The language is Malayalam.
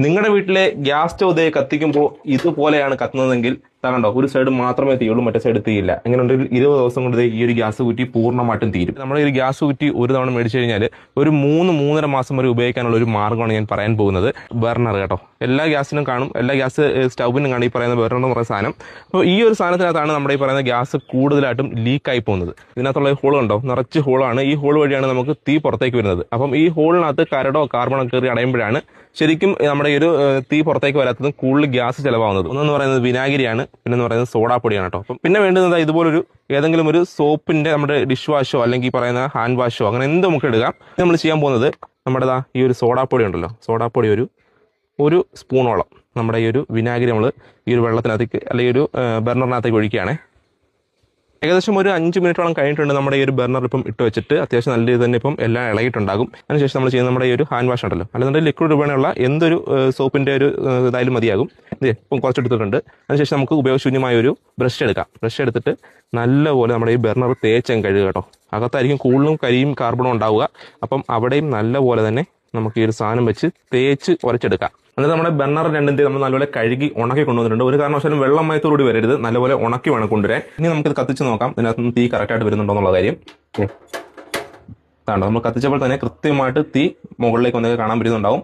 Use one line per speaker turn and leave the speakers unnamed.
നിങ്ങളുടെ വീട്ടിലെ ഗ്യാസ് സ്റ്റൗ കത്തിക്കുമ്പോൾ ഇതുപോലെയാണ് കത്തുന്നതെങ്കിൽ കണ്ടോ, ഒരു സൈഡ് മാത്രമേ തീയുള്ളൂ, മറ്റേ സൈഡ് തീയില്ല. എങ്ങനെയുണ്ടെങ്കിൽ 20 ദിവസം കൊണ്ട് ഈ ഒരു ഗ്യാസ് കുറ്റി പൂർണ്ണമായിട്ടും തീരും. നമ്മുടെ ഈ ഗ്യാസ് കുറ്റി ഒരു തവണ മേടിച്ചു കഴിഞ്ഞാൽ ഒരു 3-3.5 മാസം വരെ ഉപയോഗിക്കാനുള്ള ഒരു മാർഗ്ഗമാണ് ഞാൻ പറയാൻ പോകുന്നത്. ബർണർ കേട്ടോ, എല്ലാ ഗ്യാസിനും കാണും, എല്ലാ ഗ്യാസ് സ്റ്റൗവിനും കാണും ഈ പറയുന്ന ബർണർ എന്ന് പറയുന്ന സാധനം. അപ്പോൾ ഈ ഒരു സാധനത്തിനകത്താണ് നമ്മുടെ ഈ പറയുന്ന ഗ്യാസ് കൂടുതലായിട്ടും ലീക്കായി പോകുന്നത്. ഇതിനകത്തുള്ള ഹോൾ ഉണ്ടോ, നിറച്ച് ഹോളാണ്. ഈ ഹോൾ വഴിയാണ് നമുക്ക് തീ പുറത്തേക്ക് വരുന്നത്. അപ്പം ഈ ഹോളിനകത്ത് കരടോ കാർബണോ കയറി അടയുമ്പോഴാണ് ശരിക്കും നമ്മുടെ ഈ ഒരു തീ പുറത്തേക്ക് വരാത്തതും കൂടുതൽ ഗ്യാസ് ചിലവാകുന്നത്. ഒന്നെന്ന് പറയുന്നത് വിനാഗിരിയാണ്, പിന്നെന്ന് പറയുന്നത് സോഡാപ്പൊടിയാണ് കേട്ടോ. അപ്പം പിന്നെ വേണ്ടുന്നത് ഇതുപോലൊരു ഏതെങ്കിലും ഒരു സോപ്പിന്റെ നമ്മുടെ ഡിഷ് വാഷോ അല്ലെങ്കിൽ പറയുന്ന ഹാൻഡ് വാഷോ അങ്ങനെ എന്ത് നമുക്ക് എടുക്കാം. നമ്മൾ ചെയ്യാൻ പോകുന്നത് നമ്മുടെ ഈ ഒരു സോഡാപ്പൊടി ഉണ്ടല്ലോ, സോഡാപ്പൊടി ഒരു സ്പൂണോളം നമ്മുടെ ഈ ഒരു വിനാഗിരി നമ്മൾ ഈ ഒരു വെള്ളത്തിനകത്തേക്ക് അല്ലെങ്കിൽ ഒരു ബർണറിനകത്തേക്ക് ഒഴിക്കുകയാണേ. ഏകദേശം ഒരു 5 മിനിറ്റോളം കഴിഞ്ഞിട്ടുണ്ട് നമ്മുടെ ഈ ഒരു ബർണർ ഇപ്പം ഇട്ട് വെച്ചിട്ട്. അത്യാവശ്യം നല്ല രീതിയിൽ തന്നെ ഇപ്പം എല്ലാം ഇളകിയിട്ടുണ്ടാകും. അതിനുശേഷം നമ്മൾ ചെയ്യുന്ന നമ്മുടെ ഈ ഒരു ഹാൻഡ് വാഷ് ഉണ്ടല്ലോ, അല്ലെന്നുണ്ടെങ്കിൽ ലിക്വിഡ് രൂപേണയുള്ള എന്തൊരു സോപ്പിന്റെ ഒരു ഇതായാലും മതിയാകും. ഇപ്പം കുറച്ചെടുത്തിട്ടുണ്ട്. അതിനുശേഷം നമുക്ക് ഉപയോഗശൂന്യമായ ഒരു ബ്രഷ് എടുക്കാം. ബ്രഷ് എടുത്തിട്ട് നല്ലപോലെ നമ്മുടെ ഈ ബർണർ തേച്ചങ്ങ് കഴുകുക കേട്ടോ. അകത്തായിരിക്കും കൂടുതലും കരിയും കാർബണും ഉണ്ടാവുക. അപ്പം അവിടെയും നല്ലപോലെ തന്നെ നമുക്ക് ഈ ഒരു സാധനം വെച്ച് തേച്ച് ഉരച്ചെടുക്കാം. എന്നിട്ട് നമ്മുടെ ബർണർ രണ്ടിന്റെ നമ്മൾ നല്ലപോലെ കഴുകി ഉണക്കി കൊണ്ടുവന്നിട്ടുണ്ട്. ഒരു കാരണവശാലും വെള്ളമയത്തോടുകൂടി വരരുത്, നല്ലപോലെ ഉണക്കി വേണം കൊണ്ടുവരാൻ. ഇനി നമുക്കിത് കത്തിച്ച് നോക്കാം ഇതിനകത്ത് തീ കറക്റ്റായിട്ട് വരുന്നുണ്ടോ എന്നുള്ള കാര്യം. നമ്മൾ കത്തിച്ചപ്പോൾ തന്നെ കൃത്യമായിട്ട് തീ മുകളിലേക്ക് വന്നൊക്കെ കാണാൻ പറ്റുന്നുണ്ടാവും.